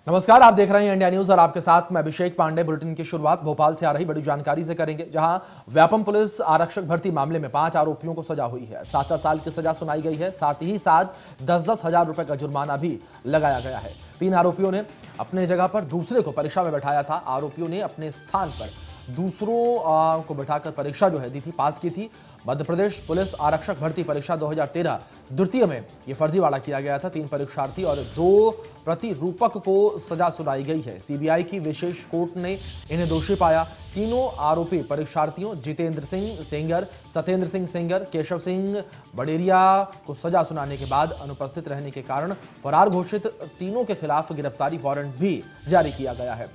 नमस्कार, आप देख रहे हैं इंडिया न्यूज और आपके साथ मैं अभिषेक पांडे। बुलेटिन की शुरुआत भोपाल से आ रही बड़ी जानकारी से करेंगे, जहां व्यापम पुलिस आरक्षक भर्ती मामले में 5 आरोपियों को सजा हुई है। 7-7 साल की सजा सुनाई गई है। साथ ही साथ 10-10 हजार रुपए का जुर्माना भी लगाया गया है। 3 आरोपियों ने अपने जगह पर दूसरे को परीक्षा में बैठाया था। आरोपियों ने अपने स्थान पर दूसरों को बैठाकर परीक्षा जो है दी थी, पास की थी। मध्य प्रदेश पुलिस आरक्षक भर्ती परीक्षा 2013 द्वितीय में यह फर्जीवाड़ा किया गया था। 3 परीक्षार्थी और 2 प्रतिरूपक को सजा सुनाई गई है। सीबीआई की विशेष कोर्ट ने इन्हें दोषी पाया। तीनों आरोपी परीक्षार्थियों जितेंद्र सिंह सेंगर, सत्येंद्र सिंह सेंगर, केशव सिंह बडेरिया को सजा सुनाने के बाद अनुपस्थित रहने के कारण फरार घोषित तीनों के खिलाफ गिरफ्तारी वारंट भी जारी किया गया है।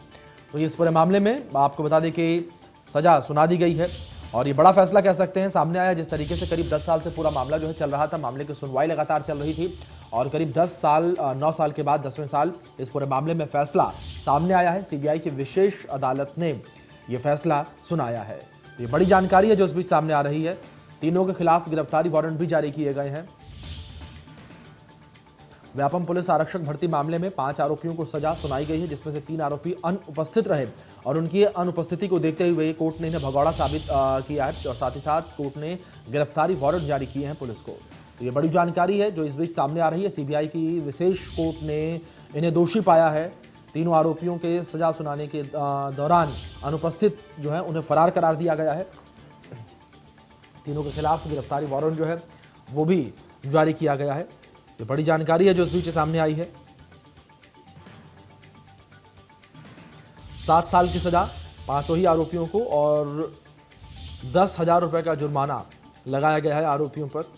तो इस पूरे मामले में आपको बता दें कि सजा सुना दी गई है और ये बड़ा फैसला कह सकते हैं सामने आया। जिस तरीके से करीब 10 साल से पूरा मामला जो है चल रहा था, मामले की सुनवाई लगातार चल रही थी और करीब 9 साल के बाद 10वें साल इस पूरे मामले में फैसला सामने आया है। सीबीआई की विशेष अदालत ने यह फैसला सुनाया है। ये बड़ी जानकारी है जो इस बीच सामने आ रही है। तीनों के खिलाफ गिरफ्तारी वारंट भी जारी किए गए हैं। व्यापम पुलिस आरक्षक भर्ती मामले में 5 आरोपियों को सजा सुनाई गई है, जिसमें से 3 आरोपी अनुपस्थित रहे और उनकी अनुपस्थिति को देखते हुए कोर्ट ने इन्हें भगौड़ा साबित किया है और साथ ही साथ कोर्ट ने गिरफ्तारी वारंट जारी किए हैं पुलिस को। तो ये बड़ी जानकारी है जो इस बीच सामने आ रही है। सीबीआई की विशेष कोर्ट ने इन्हें दोषी पाया है। तीनों आरोपियों के सजा सुनाने के दौरान अनुपस्थित जो है उन्हें फरार करार दिया गया है। तीनों के खिलाफ गिरफ्तारी वारंट जो है वो भी जारी किया गया है। ये बड़ी जानकारी है जो इस बीच सामने आई है। 7 साल की सजा 5 ही आरोपियों को और 10,000 रुपए का जुर्माना लगाया गया है आरोपियों पर।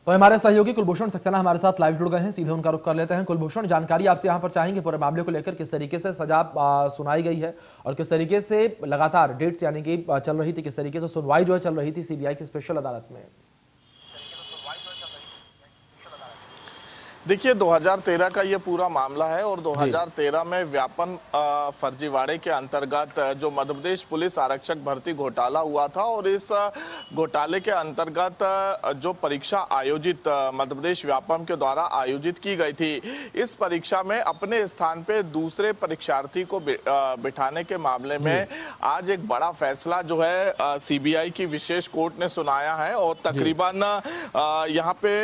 तो हमारे सहयोगी कुलभूषण सक्सेना हमारे साथ लाइव जुड़ गए हैं, सीधे उनका रुख कर लेते हैं। कुलभूषण, जानकारी आपसे यहां पर चाहेंगे पूरे मामले को लेकर, किस तरीके से सजा सुनाई गई है और किस तरीके से लगातार डेट्स यानी कि चल रही थी, किस तरीके से सुनवाई जो है चल रही थी सीबीआई की स्पेशल अदालत में। देखिए 2013 का ये पूरा मामला है और 2013 में व्यापम फर्जीवाड़े के अंतर्गत जो मध्य प्रदेश पुलिस आरक्षक भर्ती घोटाला हुआ था और इस घोटाले के अंतर्गत जो परीक्षा आयोजित मध्य प्रदेश व्यापम के द्वारा आयोजित की गई थी, इस परीक्षा में अपने स्थान पे दूसरे परीक्षार्थी को बिठाने के मामले में आज एक बड़ा फैसला जो है सीबीआई की विशेष कोर्ट ने सुनाया है और तकरीबन यहाँ पे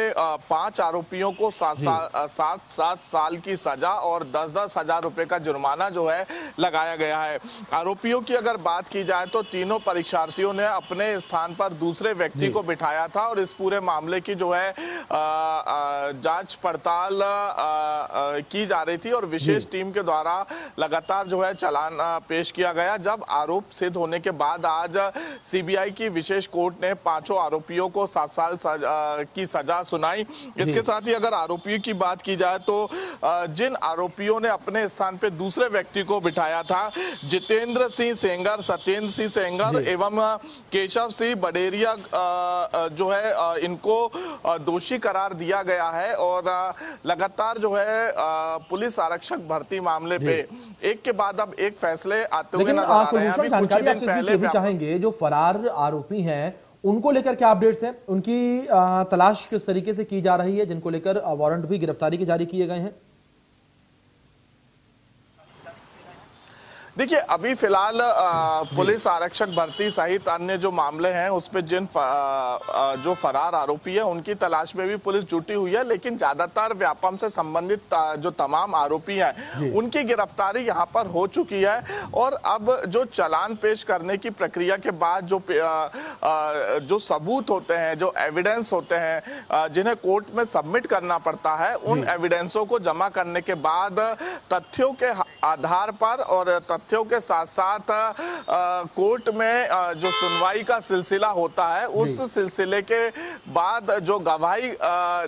5 आरोपियों को 7 साल की सजा और 10-10 हजार रुपए का जुर्माना जो है लगाया गया है। आरोपियों की अगर बात की जाए तो तीनों परीक्षार्थियों ने अपने स्थान पर दूसरे व्यक्ति को बिठाया था और इस पूरे मामले की जो है जांच पड़ताल की जा रही थी और विशेष टीम के द्वारा लगातार जो है चालान पेश किया गया। जब आरोप सिद्ध होने के बाद आज सीबीआई की विशेष कोर्ट ने 5 आरोपियों को 7 साल की सजा सुनाई। इसके साथ ही अगर आरोपियों की बात की जाए तो जिन आरोपियों ने अपने स्थान पे दूसरे व्यक्ति को बिठाया था, जितेंद्र सिंह सेंगर, सत्येंद्र सिंह सेंगर एवं केशव सिंह बडेरिया जो है इनको दोषी करार दिया गया है और लगातार जो है पुलिस आरक्षक भर्ती मामले पे एक के बाद अब एक फैसले आते हुए नजर आ रहे हैं। अभी कुछ दिन पहले चाहेंगे जो फरार आरोपी हैं उनको लेकर क्या अपडेट्स हैं, उनकी तलाश किस तरीके से की जा रही है, जिनको लेकर वारंट भी गिरफ्तारी के जारी किए गए हैं? देखिए अभी फिलहाल पुलिस आरक्षक भर्ती सहित अन्य जो मामले हैं उस पे जो फरार आरोपी है उनकी तलाश में भी पुलिस जुटी हुई है, लेकिन ज्यादातर व्यापम से संबंधित जो तमाम आरोपी हैं उनकी गिरफ्तारी यहां पर हो चुकी है और अब जो चालान पेश करने की प्रक्रिया के बाद जो सबूत होते हैं, जो एविडेंस होते हैं जिन्हें कोर्ट में सबमिट करना पड़ता है, उन एविडेंसों को जमा करने के बाद तथ्यों के आधार पर और तथ्यों के साथ साथ कोर्ट में जो सुनवाई का सिलसिला होता है उस सिलसिले के बाद जो गवाही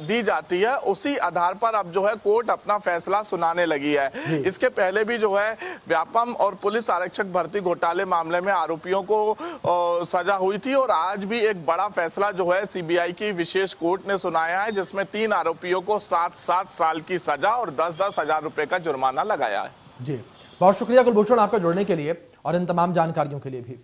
दी जाती है उसी आधार पर अब जो है कोर्ट अपना फैसला सुनाने लगी है। इसके पहले भी जो है व्यापम और पुलिस आरक्षक भर्ती घोटाले मामले में आरोपियों को सजा हुई थी और आज भी एक बड़ा फैसला जो है सीबीआई की विशेष कोर्ट ने सुनाया है, जिसमें 3 आरोपियों को 7-7 साल की सजा और 10-10 हजार रुपए का जुर्माना लगाया है। जी, बहुत शुक्रिया कुलभूषण आपका जुड़ने के लिए और इन तमाम जानकारियों के लिए भी।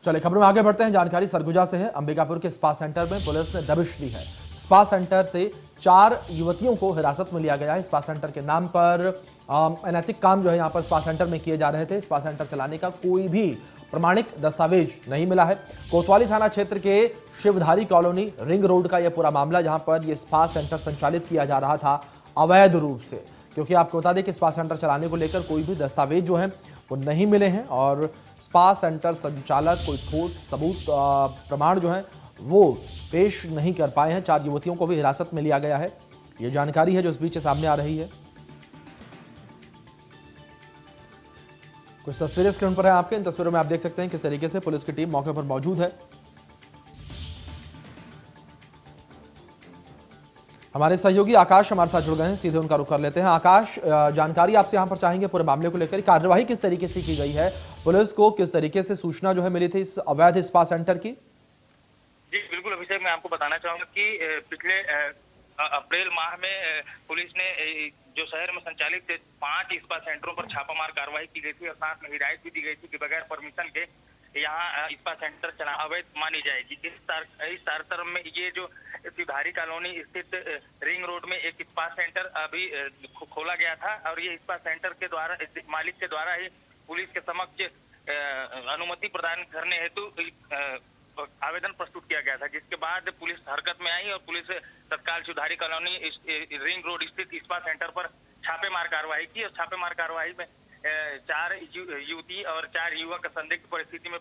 चलिए खबरों में आगे बढ़ते हैं। जानकारी सरगुजा से है। अंबिकापुर के स्पा सेंटर में पुलिस ने दबिश दी है। स्पा सेंटर से 4 युवतियों को हिरासत में लिया गया है। स्पा सेंटर के नाम पर अनैतिक काम जो है यहां पर स्पा सेंटर में किए जा रहे थे। स्पा सेंटर चलाने का कोई भी प्रमाणिक दस्तावेज नहीं मिला है। कोतवाली थाना क्षेत्र के शिवधारी कॉलोनी रिंग रोड का यह पूरा मामला, जहां पर यह स्पा सेंटर संचालित किया जा रहा था अवैध रूप से, क्योंकि आपको बता दें कि स्पा सेंटर चलाने को लेकर कोई भी दस्तावेज जो है वो नहीं मिले हैं और स्पा सेंटर संचालक कोई ठोस सबूत प्रमाण जो है वो पेश नहीं कर पाए हैं। 4 युवतियों को भी हिरासत में लिया गया है। ये जानकारी है जो इस बीच सामने आ रही है। कुछ तस्वीरें स्क्रीन पर है आपके। इन तस्वीरों में आप देख सकते हैं किस तरीके से पुलिस की टीम मौके पर मौजूद है। हमारे सहयोगी आकाश हमारे साथ जुड़ गए हैं, सीधे उनका रुख कर लेते हैं। आकाश, जानकारी आपसे यहां पर चाहेंगे पूरे मामले को लेकर। कार्यवाही किस तरीके से की गई है, पुलिस को किस तरीके से सूचना जो है मिली थी इस अवैध स्पा सेंटर की? जी बिल्कुल अभिषेक, मैं आपको बताना चाहूंगा कि पिछले अप्रैल माह में पुलिस ने जो शहर में संचालित 5 स्पा सेंटरों पर छापामार कार्रवाई की गई थी और साथ में हिदायत भी दी गई थी कि बगैर परमिशन के यहाँ स्पा सेंटर चला अवैध मानी जाएगी। इस तारतम्य में ये जो शिवधारी कॉलोनी स्थित रिंग रोड में एक स्पा सेंटर अभी खोला गया था और ये स्पा सेंटर के द्वारा मालिक के द्वारा ही पुलिस के समक्ष अनुमति प्रदान करने हेतु आवेदन प्रस्तुत किया गया था, जिसके बाद पुलिस हरकत में आई और पुलिस तत्काल शिवधारी कॉलोनी रिंग रोड स्थित स्पा सेंटर पर छापेमार कार्रवाई की और छापेमार कार्रवाई में 4 युवती और 4 युवक संदिग्ध परिस्थिति में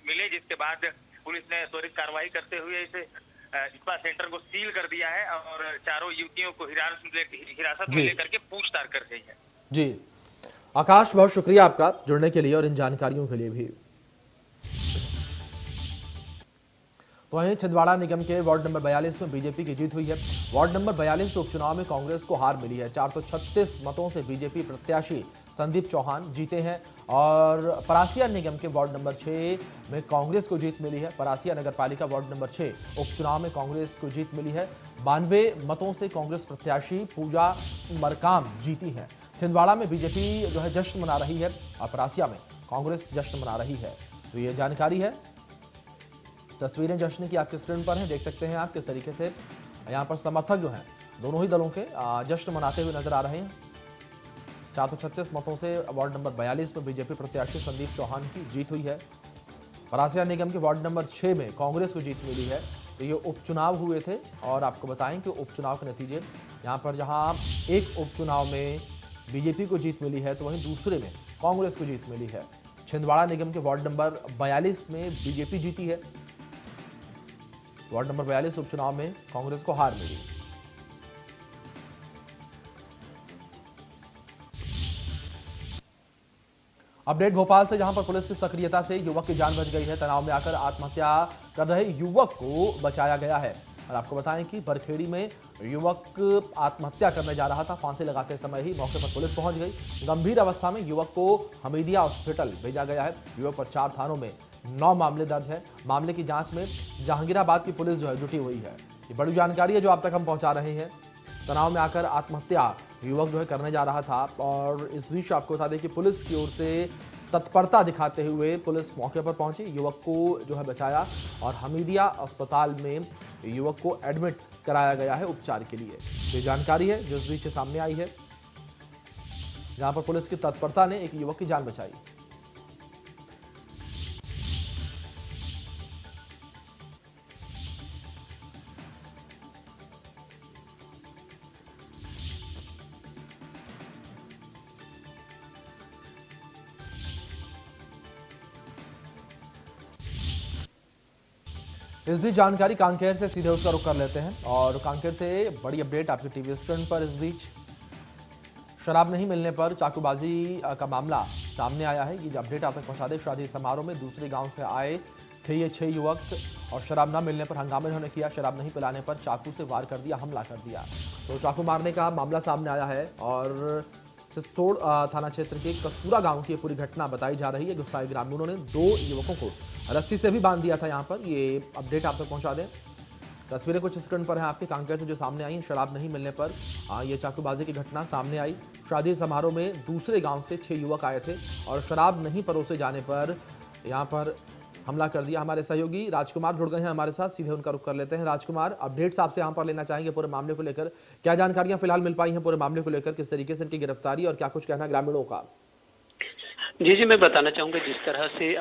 मिले, जिसके बाद पुलिस ने त्वरित कार्रवाई करते हुए इसे स्पा सेंटर को सील कर दिया है और चारों युवतियों को हिरासत में लेकर के पूछताछ कर रही है। जी आकाश, बहुत शुक्रिया आपका जुड़ने के लिए और इन जानकारियों के लिए भी। तो वहीं छिंदवाड़ा निगम के वार्ड नंबर 42 में बीजेपी की जीत हुई है। वार्ड नंबर 42 के उपचुनाव में कांग्रेस को हार मिली है। 436 मतों से बीजेपी प्रत्याशी संदीप चौहान जीते हैं और परासिया निगम के वार्ड नंबर 6 में कांग्रेस को जीत मिली है। परासिया नगर पालिका वार्ड नंबर 6 उपचुनाव में कांग्रेस को जीत मिली है। 92 मतों से कांग्रेस प्रत्याशी पूजा मरकाम जीती है। छिंदवाड़ा में बीजेपी जो है जश्न मना रही है और परासिया में कांग्रेस जश्न मना रही है। तो ये जानकारी है। तस्वीरें जश्न की आपके स्क्रीन पर हैं, देख सकते हैं आप किस तरीके से यहां पर समर्थक जो हैं दोनों ही दलों के जश्न मनाते हुए नजर आ रहे हैं। 436 मतों से वार्ड नंबर 42 में बीजेपी प्रत्याशी संदीप चौहान की जीत हुई है। परासिया निगम के वार्ड नंबर 6 में कांग्रेस को जीत मिली है। तो ये उपचुनाव हुए थे और आपको बताएं कि उपचुनाव के नतीजे यहाँ पर जहां एक उपचुनाव में बीजेपी को जीत मिली है तो वहीं दूसरे में कांग्रेस को जीत मिली है। छिंदवाड़ा निगम के वार्ड नंबर 42 में बीजेपी जीती है। वार्ड नंबर 42 उपचुनाव में कांग्रेस को हार मिली। अपडेट भोपाल से, जहां पर पुलिस की सक्रियता से युवक की जान बच गई है। तनाव में आकर आत्महत्या कर रहे युवक को बचाया गया है और आपको बताएं कि बरखेड़ी में युवक आत्महत्या करने जा रहा था। फांसी लगाते समय ही मौके पर पुलिस पहुंच गई। गंभीर अवस्था में युवक को हमीदिया हॉस्पिटल भेजा गया है। युवक पर 4 थानों में 9 मामले दर्ज है। मामले की जांच में जहांगीराबाद की पुलिस जो है जुटी हुई है। ये बड़ी जानकारी है जो आप तक हम पहुंचा रहे हैं। तनाव में आकर आत्महत्या युवक जो है करने जा रहा था और इस बीच आपको बता दें कि पुलिस की ओर से तत्परता दिखाते हुए पुलिस मौके पर पहुंची, युवक को जो है बचाया और हमीदिया अस्पताल में युवक को एडमिट कराया गया है उपचार के लिए। ये जानकारी है जो इस बीच सामने आई है, जहां पर पुलिस की तत्परता ने एक युवक की जान बचाई। इस बीच जानकारी कांकेर से सीधे उसका रुख कर लेते हैं और कांकेर से बड़ी अपडेट आपके टीवी स्क्रीन पर। इस बीच शराब नहीं मिलने पर चाकूबाजी का मामला सामने आया है। ये अपडेट आप तक पहुंचा दें। शादी समारोह में दूसरे गांव से आए थे ये 6 युवक और शराब न मिलने पर हंगामा इन्होंने किया। शराब नहीं पिलाने पर चाकू से वार कर दिया, हमला कर दिया। तो चाकू मारने का मामला सामने आया है और सिस्तोड़ थाना क्षेत्र के कस्तूरा गांव की पूरी घटना बताई जा रही है। गुस्साए ग्रामीणों ने 2 युवकों को रस्सी से भी बांध दिया था। यहां पर ये अपडेट आप तक पहुंचा दें। तस्वीरें कुछ स्क्रीन पर हैं आपके। कांकेर से जो सामने आई, शराब नहीं मिलने पर ये चाकूबाजी की घटना सामने आई। शादी समारोह में दूसरे गांव से 6 युवक आए थे और शराब नहीं परोसे जाने पर यहां पर हमला कर दिया। हमारे सहयोगी राजकुमार जुड़ गए हैं हमारे साथ, सीधे उनका रुख कर लेते हैं। राजकुमार, अपडेट्स आपसे यहां पर लेना चाहेंगे पूरे मामले को लेकर। क्या जानकारियां फिलहाल मिल पाई हैं पूरे मामले को लेकर, किस तरीके से इनकी गिरफ्तारी और क्या कुछ कहना है ग्रामीणों का? जी, जी, मैं बताना चाहूँगा जिस तरह से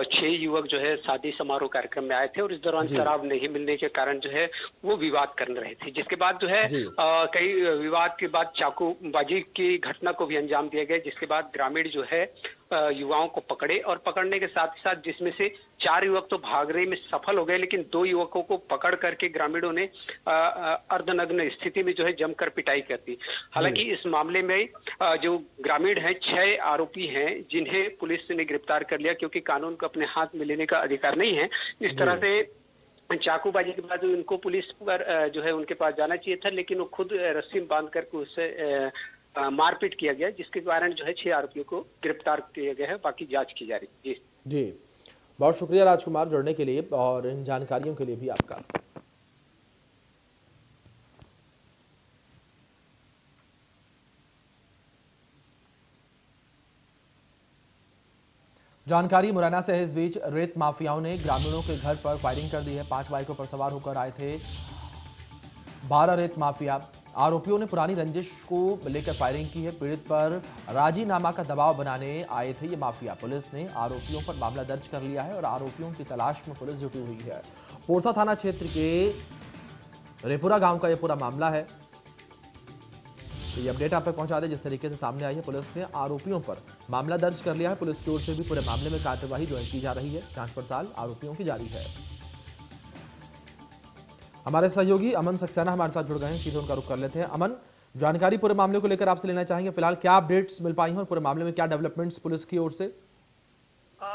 6 युवक जो है शादी समारोह कार्यक्रम में आए थे और इस दौरान जी शराब नहीं मिलने के कारण जो है वो विवाद कर रहे थे। जिसके बाद जो है जी कई विवाद के बाद चाकूबाजी की घटना को भी अंजाम दिया गया, जिसके बाद ग्रामीण जो है युवाओं को पकड़े और पकड़ने के साथ ही साथ जिसमें से 4 युवक तो भागने में सफल हो गए, लेकिन 2 युवकों को पकड़ करके ग्रामीणों ने अर्धनग्न स्थिति में जो है जमकर पिटाई कर दी। हालांकि इस मामले में जो ग्रामीण हैं 6 आरोपी हैं जिन्हें पुलिस ने गिरफ्तार कर लिया, क्योंकि कानून को अपने हाथ में लेने का अधिकार नहीं है। इस तरह से चाकूबाजी के बाद उनको पुलिस पर जो है उनके पास जाना चाहिए था, लेकिन वो खुद रस्सी में बांध करके उससे मारपीट किया गया, जिसके कारण जो है 6 आरोपियों को गिरफ्तार किया गया है। बाकी जांच की जा रही है। जी जी, बहुत शुक्रिया राजकुमार जुड़ने के लिए और इन जानकारियों के लिए भी आपका। जानकारी मुरैना से है। इस बीच रेत माफियाओं ने ग्रामीणों के घर पर फायरिंग कर दी है। 5 बाइकों पर सवार होकर आए थे 12 रेत माफिया। आरोपियों ने पुरानी रंजिश को लेकर फायरिंग की है। पीड़ित पर राजीनामा का दबाव बनाने आए थे ये माफिया। पुलिस ने आरोपियों पर मामला दर्ज कर लिया है और आरोपियों की तलाश में पुलिस जुटी हुई है। पोरसा थाना क्षेत्र के रेपुरा गांव का यह पूरा मामला है। तो ये अपडेट आप तक पहुंचा दें जिस तरीके से सामने आई है। पुलिस ने आरोपियों पर मामला दर्ज कर लिया है। पुलिस की ओर से भी पूरे मामले में कार्रवाई जो है की जा रही है। जांच पड़ताल आरोपियों की जारी है। हमारे सहयोगी अमन सक्सेना हमारे साथ जुड़ गए हैं, सीधे उनका रुख कर लेते हैं। अमन, जानकारी पूरे मामले को लेकर आपसे लेना चाहेंगे। फिलहाल क्या अपडेट्स मिल पाई हैं और पूरे मामले में क्या डेवलपमेंट्स पुलिस की ओर से?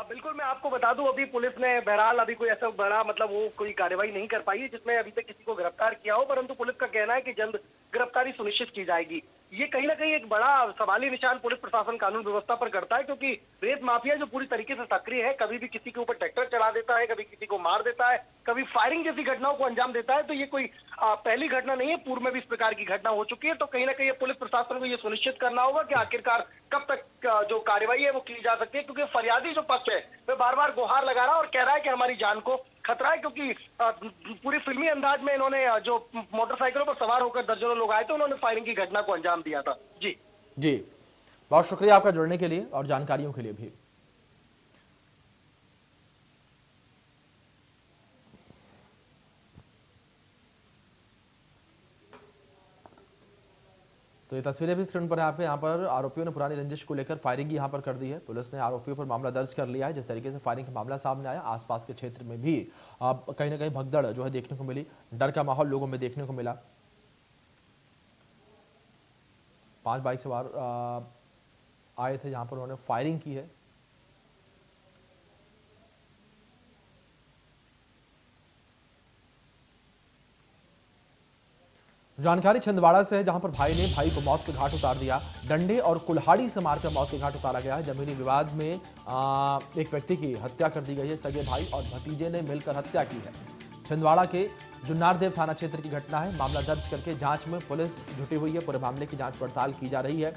बिल्कुल, मैं आपको बता दूं, अभी पुलिस ने बहरहाल अभी कोई ऐसा बड़ा मतलब वो कोई कार्रवाई नहीं कर पाई है जिसमें अभी तक किसी को गिरफ्तार किया हो, परंतु पुलिस का कहना है कि जल्द गिरफ्तारी सुनिश्चित की जाएगी। ये कहीं ना कहीं एक बड़ा सवाली निशान पुलिस प्रशासन कानून व्यवस्था पर करता है, क्योंकि रेत माफिया जो पूरी तरीके से सक्रिय है, कभी भी किसी के ऊपर ट्रैक्टर चला देता है, कभी किसी को मार देता है, कभी फायरिंग जैसी घटनाओं को अंजाम देता है। तो ये कोई पहली घटना नहीं है, पूर्व में भी इस प्रकार की घटना हो चुकी है। तो कहीं ना कहीं पुलिस प्रशासन को ये सुनिश्चित करना होगा कि आखिरकार कब तक जो कार्रवाई है वो की जा सकती है, क्योंकि फरियादी जो पक्ष है वह बार बार गुहार लगा रहा है और कह रहा है कि हमारी जान को खतरा है, क्योंकि पूरी फिल्मी अंदाज में इन्होंने जो मोटरसाइकिलों पर सवार होकर दर्जनों लोग आए थे, उन्होंने फायरिंग की घटना को अंजाम दिया था। जी जी, बहुत शुक्रिया आपका जुड़ने के लिए और जानकारियों के लिए भी। तो ये तस्वीरें भी स्क्रीन पर है आप। यहाँ पर आरोपियों ने पुरानी रंजिश को लेकर फायरिंग यहाँ पर कर दी है। पुलिस ने आरोपियों पर मामला दर्ज कर लिया है। जिस तरीके से फायरिंग का मामला सामने आया, आसपास के क्षेत्र में भी कहीं ना कहीं भगदड़ जो है देखने को मिली, डर का माहौल लोगों में देखने को मिला। 5 बाइक सवार आए थे जहां पर उन्होंने फायरिंग की है। जानकारी छिंदवाड़ा से है, जहां पर भाई ने भाई को मौत के घाट उतार दिया। डंडे और कुल्हाड़ी से मारकर मौत के घाट उतारा गया है। जमीनी विवाद में एक व्यक्ति की हत्या कर दी गई है। सगे भाई और भतीजे ने मिलकर हत्या की है। छिंदवाड़ा के जुन्नारदेव थाना क्षेत्र की घटना है। मामला दर्ज करके जांच में पुलिस जुटी हुई है। पूरे मामले की जांच पड़ताल की जा रही है।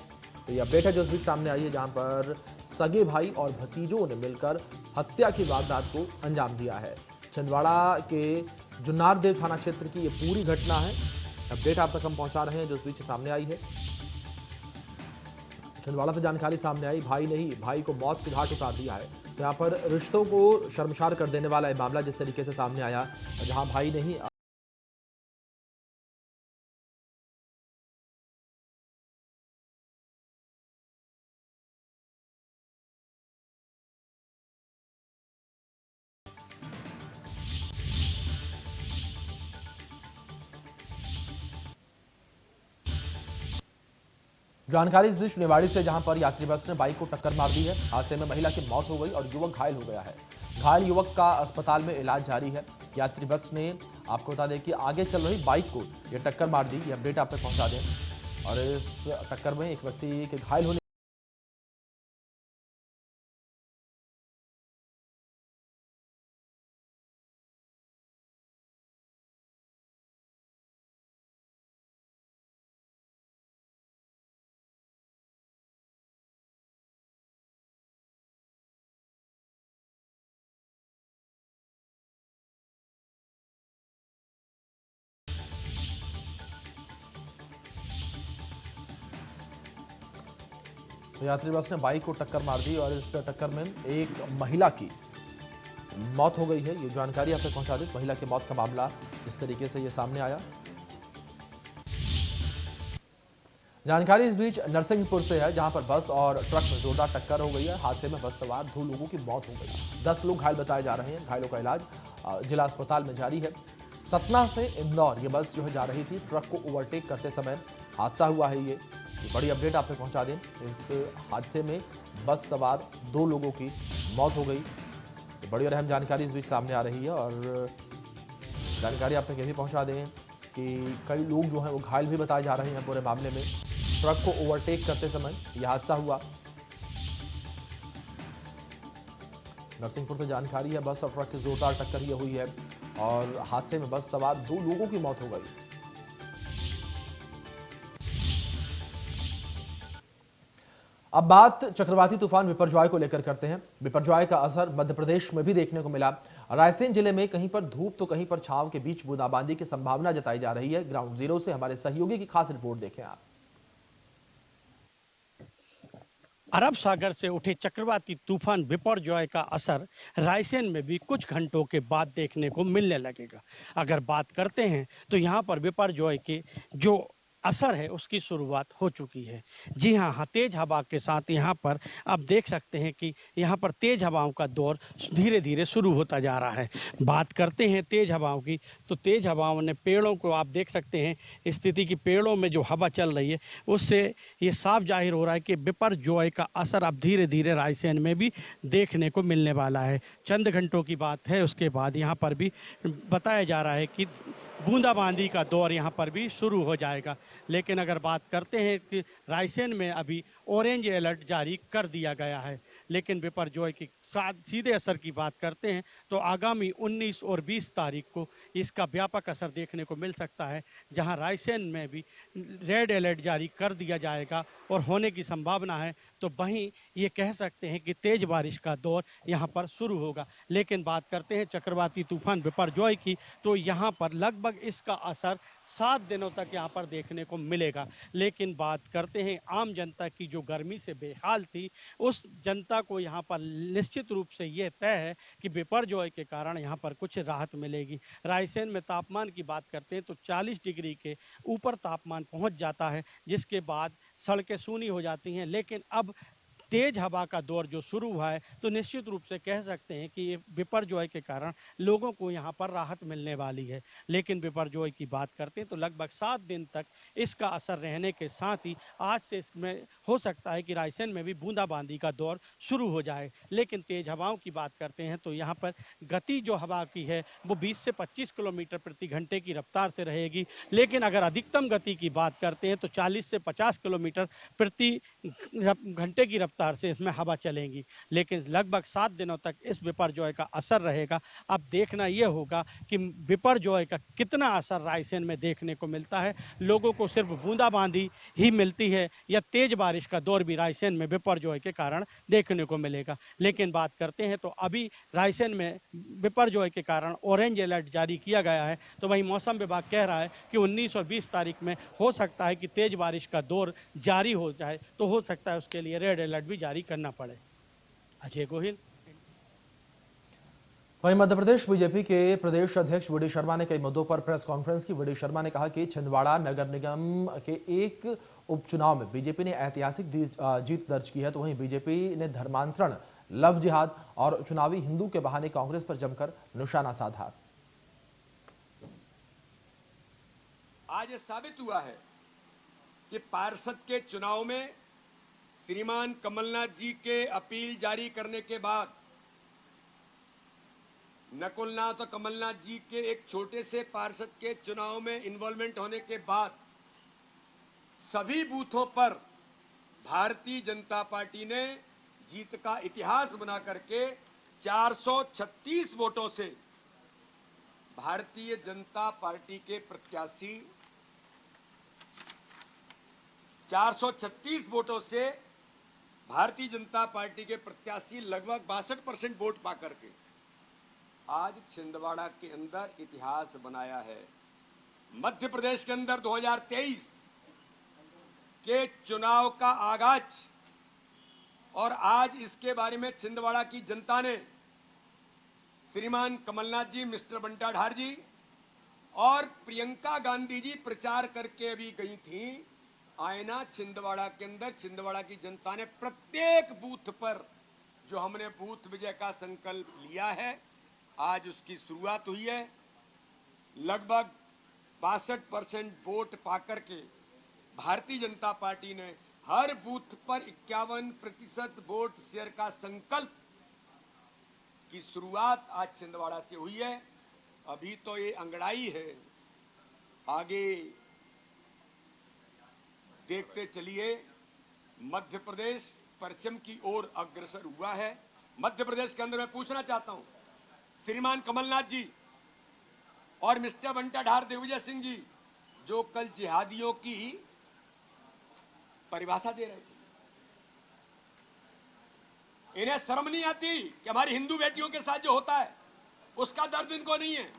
तो यह अपडेट है जो इस बीच सामने आई है, जहां पर सगे भाई और भतीजों ने मिलकर हत्या की वारदात को अंजाम दिया है। छिंदवाड़ा के जुन्नारदेव थाना क्षेत्र की यह पूरी घटना है। अपडेट आप तक हम पहुंचा रहे हैं जो इस बीच सामने आई है। छिंदवाड़ा से जानकारी सामने आई, भाई ने ही भाई को मौत के घाट उतार दिया है। तो यहाँ पर रिश्तों को शर्मसार कर देने वाला यह मामला जिस तरीके से सामने आया, जहां भाई ने ही जानकारी इस बीच निवाड़ी से, जहां पर यात्री बस ने बाइक को टक्कर मार दी है। हादसे में महिला की मौत हो गई और युवक घायल हो गया है। घायल युवक का अस्पताल में इलाज जारी है। यात्री बस ने, आपको बता दें कि आगे चल रही बाइक को यह टक्कर मार दी। ये अपडेट आप तक पहुंचा दें। और इस टक्कर में एक व्यक्ति के घायल होने तो यात्री बस ने बाइक को टक्कर मार दी और इस टक्कर में एक महिला की मौत हो गई है। ये जानकारी आपसे पहुंचा दी। महिला की मौत का मामला जिस तरीके से ये सामने आया, जानकारी इस बीच नरसिंहपुर से है, जहां पर बस और ट्रक में जोरदार टक्कर हो गई है। हादसे में बस सवार 2 लोगों की मौत हो गई। 10 लोग घायल बताए जा रहे हैं। घायलों का इलाज जिला अस्पताल में जारी है। सतना से इंदौर ये बस जो है जा रही थी। ट्रक को ओवरटेक करते समय हादसा हुआ है। ये बड़ी अपडेट आपसे पहुंचा दें। इस हादसे में बस सवार 2 लोगों की मौत हो गई। बड़ी और अहम जानकारी इस बीच सामने आ रही है और जानकारी आप तक ये भी पहुंचा दें कि कई लोग जो हैं वो घायल भी बताए जा रहे हैं पूरे मामले में। ट्रक को ओवरटेक करते समय यह हादसा हुआ। नरसिंहपुर से जानकारी है, बस और ट्रक की जोरदार टक्कर ये हुई है और हादसे में बस सवार 2 लोगों की मौत हो गई। अब बात चक्रवाती तूफान बिपरजॉय को लेकर करते हैं। बिपरजॉय का असर मध्य प्रदेश में भी देखने को मिला। रायसेन जिले में कहीं पर धूप तो कहीं पर छांव के बीच बूंदाबांदी की संभावना जताई जा रही है। ग्राउंड जीरो से हमारे सहयोगी की खास रिपोर्ट देखें आप। अरब सागर से उठे चक्रवाती तूफान बिपरजॉय का असर रायसेन में भी कुछ घंटों के बाद देखने को मिलने लगेगा। अगर बात करते हैं तो यहाँ पर बिपरजॉय के जो असर है उसकी शुरुआत हो चुकी है। जी हाँ, तेज हवा के साथ यहाँ पर आप देख सकते हैं कि यहाँ पर तेज हवाओं का दौर धीरे धीरे शुरू होता जा रहा है। बात करते हैं तेज हवाओं की, तो तेज हवाओं ने पेड़ों को, आप देख सकते हैं स्थिति की, पेड़ों में जो हवा चल रही है उससे ये साफ जाहिर हो रहा है कि बिपरजॉय का असर अब धीरे धीरे रायसेन में भी देखने को मिलने वाला है। चंद घंटों की बात है, उसके बाद यहाँ पर भी बताया जा रहा है कि बूंदाबांदी का दौर यहाँ पर भी शुरू हो जाएगा। लेकिन अगर बात करते हैं कि रायसेन में अभी ऑरेंज अलर्ट जारी कर दिया गया है। लेकिन बिपरजॉय की सीधे असर की बात करते हैं तो आगामी 19 और 20 तारीख को इसका व्यापक असर देखने को मिल सकता है, जहां रायसेन में भी रेड अलर्ट जारी कर दिया जाएगा और होने की संभावना है। तो वहीं ये कह सकते हैं कि तेज बारिश का दौर यहां पर शुरू होगा। लेकिन बात करते हैं चक्रवाती तूफान बिपरजॉय की, तो यहां पर लगभग इसका असर 7 दिनों तक यहाँ पर देखने को मिलेगा। लेकिन बात करते हैं आम जनता की, जो गर्मी से बेहाल थी, उस जनता को यहाँ पर निश्चित रूप से ये तय है कि बिपरजॉय के कारण यहाँ पर कुछ राहत मिलेगी। रायसेन में तापमान की बात करते हैं तो 40 डिग्री के ऊपर तापमान पहुँच जाता है, जिसके बाद सड़कें सूनी हो जाती हैं। लेकिन अब तेज हवा का दौर जो शुरू हुआ है, तो निश्चित रूप से कह सकते हैं कि ये बिपरजॉय के कारण लोगों को यहाँ पर राहत मिलने वाली है। लेकिन बिपरजॉय की बात करते हैं तो लगभग 7 दिन तक इसका असर रहने के साथ ही आज से इसमें हो सकता है कि रायसेन में भी बूंदाबांदी का दौर शुरू हो जाए। लेकिन तेज हवाओं की बात करते हैं तो यहाँ पर गति जो हवा की है वो 20 से 25 किलोमीटर प्रति घंटे की रफ्तार से रहेगी। लेकिन अगर अधिकतम गति की बात करते हैं तो 40 से 50 किलोमीटर प्रति घंटे की रफ्तार से इसमें हवा चलेंगी। लेकिन लगभग 7 दिनों तक इस बिपरजॉय का असर रहेगा। अब देखना यह होगा कि बिपरजॉय का कितना असर रायसेन में देखने को मिलता है। लोगों को सिर्फ बूंदाबांदी ही मिलती है या तेज बारिश का दौर भी रायसेन में बिपरजॉय के कारण देखने को मिलेगा। लेकिन बात करते हैं तो अभी रायसेन में बिपरजॉय के कारण ऑरेंज अलर्ट जारी किया गया है। तो वहीं मौसम विभाग कह रहा है कि 19 और 20 तारीख में हो सकता है कि तेज बारिश का दौर जारी हो जाए, तो हो सकता है उसके लिए रेड अलर्ट भी जारी करना पड़े। अजय गोहिल। वहीं मध्य प्रदेश बीजेपी के प्रदेश अध्यक्ष वी डी शर्मा ने कई मुद्दों पर प्रेस कॉन्फ्रेंस की। वी डी शर्मा ने कहा कि छिंदवाड़ा नगर निगम के एक उपचुनाव में बीजेपी ने ऐतिहासिक जीत दर्ज की है, तो वहीं बीजेपी ने धर्मांतरण, लव जिहाद और चुनावी हिंदू के बहाने कांग्रेस पर जमकर निशाना साधा। आज ये साबित हुआ है कि पार्षद के चुनाव में श्रीमान कमलनाथ जी के अपील जारी करने के बाद, नकुलनाथ और कमलनाथ जी के एक छोटे से पार्षद के चुनाव में इन्वॉल्वमेंट होने के बाद सभी बूथों पर भारतीय जनता पार्टी ने जीत का इतिहास बना करके 436 वोटों से भारतीय जनता पार्टी के प्रत्याशी 436 वोटों से भारतीय जनता पार्टी के प्रत्याशी लगभग 62% वोट पाकर के आज छिंदवाड़ा के अंदर इतिहास बनाया है। मध्य प्रदेश के अंदर 2023 के चुनाव का आगाज और आज इसके बारे में छिंदवाड़ा की जनता ने श्रीमान कमलनाथ जी, मिस्टर बंटा ढार जी और प्रियंका गांधी जी प्रचार करके अभी गई थी आयना छिंदवाड़ा के अंदर। छिंदवाड़ा की जनता ने प्रत्येक बूथ पर जो हमने बूथ विजय का संकल्प लिया है, आज उसकी शुरुआत हुई है। लगभग 62% वोट पाकर के भारतीय जनता पार्टी ने हर बूथ पर 51% वोट शेयर का संकल्प की शुरुआत आज छिंदवाड़ा से हुई है। अभी तो ये अंगड़ाई है, आगे देखते चलिए। मध्य प्रदेश परचम की ओर अग्रसर हुआ है। मध्य प्रदेश के अंदर मैं पूछना चाहता हूं, श्रीमान कमलनाथ जी और मिस्टर बंटा ढार, दिग्विजय सिंह जी, जो कल जिहादियों की परिभाषा दे रहे थे, इन्हें शर्म नहीं आती कि हमारी हिंदू बेटियों के साथ जो होता है उसका दर्द इनको नहीं है?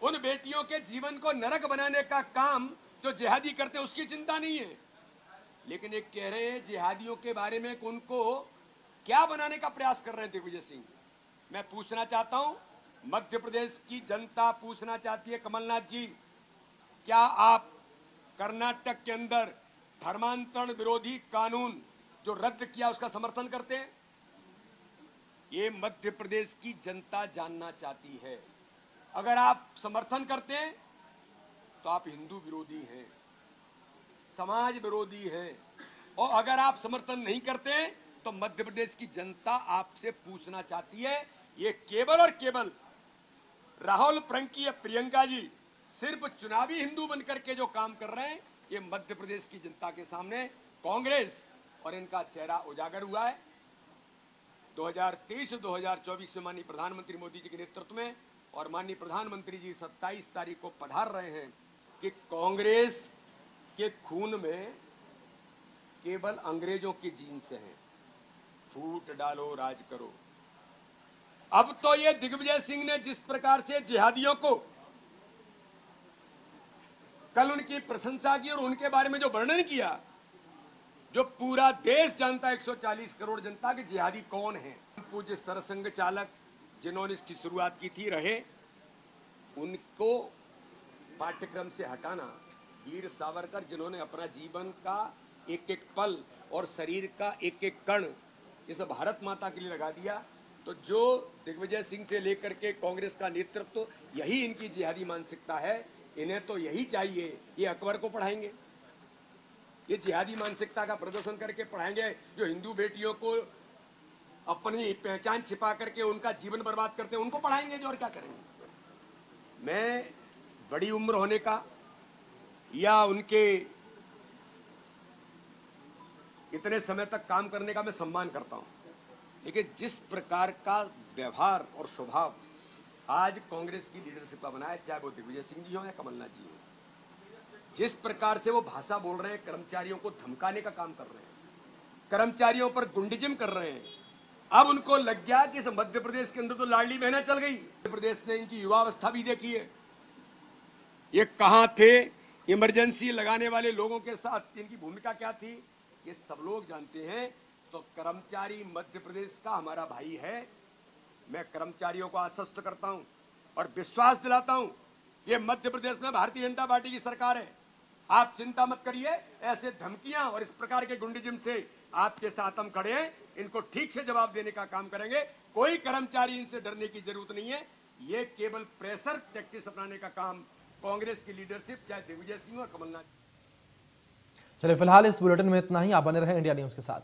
उन बेटियों के जीवन को नरक बनाने का काम जो जिहादी करते हैं उसकी चिंता नहीं है। लेकिन एक कह रहे हैं जिहादियों के बारे में कि उनको क्या बनाने का प्रयास कर रहे हैं दिग्विजय सिंह। मैं पूछना चाहता हूं, मध्य प्रदेश की जनता पूछना चाहती है, कमलनाथ जी, क्या आप कर्नाटक के अंदर धर्मांतरण विरोधी कानून जो रद्द किया उसका समर्थन करते हैं? ये मध्य प्रदेश की जनता जानना चाहती है। अगर आप समर्थन करते हैं तो आप हिंदू विरोधी हैं, समाज विरोधी हैं, और अगर आप समर्थन नहीं करते हैं तो मध्य प्रदेश की जनता आपसे पूछना चाहती है। ये केवल और केवल राहुल, प्रियंकी या प्रियंका जी सिर्फ चुनावी हिंदू बनकर के जो काम कर रहे हैं, ये मध्य प्रदेश की जनता के सामने कांग्रेस और इनका चेहरा उजागर हुआ है। 2023-2024 में माननीय प्रधानमंत्री मोदी जी के नेतृत्व में और माननीय प्रधानमंत्री जी 27 तारीख को पधार रहे हैं कि कांग्रेस के खून में केवल अंग्रेजों की जीन्स हैं, फूट डालो राज करो। अब तो ये दिग्विजय सिंह ने जिस प्रकार से जिहादियों को कल उनकी प्रशंसा की और उनके बारे में जो वर्णन किया, जो पूरा देश जानता है, 140 करोड़ जनता के जिहादी कौन है। पूज्य सरसंघ चालक जिन्होंने इसकी शुरुआत की थी रहे, उनको पाठ्यक्रम से हटाना, वीर सावरकर जिन्होंने अपना जीवन का एक एक पल और शरीर का एक एक कण इस भारत माता के लिए लगा दिया, तो जो दिग्विजय सिंह से लेकर के कांग्रेस का नेतृत्व, यही इनकी जिहादी मानसिकता है। इन्हें तो यही चाहिए, ये अकबर को पढ़ाएंगे, ये जिहादी मानसिकता का प्रदर्शन करके पढ़ाएंगे, जो हिंदू बेटियों को अपनी पहचान छिपा करके उनका जीवन बर्बाद करते हैं उनको पढ़ाएंगे जो, और क्या करेंगे। मैं बड़ी उम्र होने का या उनके इतने समय तक काम करने का मैं सम्मान करता हूं, लेकिन जिस प्रकार का व्यवहार और स्वभाव आज कांग्रेस की लीडरशिप का बनाया, चाहे वो दिग्विजय सिंह जी हो या कमलनाथ जी हो, जिस प्रकार से वो भाषा बोल रहे हैं, कर्मचारियों को धमकाने का काम कर रहे हैं, कर्मचारियों पर गुंडिज्म कर रहे हैं। अब उनको लग गया कि इस मध्य प्रदेश के अंदर तो लाडली बहना चल गई। मध्य प्रदेश ने इनकी युवावस्था भी देखी है, ये कहां थे, इमरजेंसी लगाने वाले लोगों के साथ इनकी भूमिका क्या थी, ये सब लोग जानते हैं। तो कर्मचारी मध्य प्रदेश का हमारा भाई है। मैं कर्मचारियों को आश्वस्त करता हूं और विश्वास दिलाता हूं, ये मध्य प्रदेश में भारतीय जनता पार्टी की सरकार है। आप चिंता मत करिए, ऐसे धमकियां और इस प्रकार के गुंडिज्म से आपके साथ हम खड़े हैं, इनको ठीक से जवाब देने का काम करेंगे। कोई कर्मचारी इनसे डरने की जरूरत नहीं है। ये केवल प्रेशर टैक्टिक्स अपनाने का काम कांग्रेस की लीडरशिप, चाहे दिग्विजय सिंह और कमलनाथ। चलिए फिलहाल इस बुलेटिन में इतना ही। आप बने रहे इंडिया न्यूज के साथ।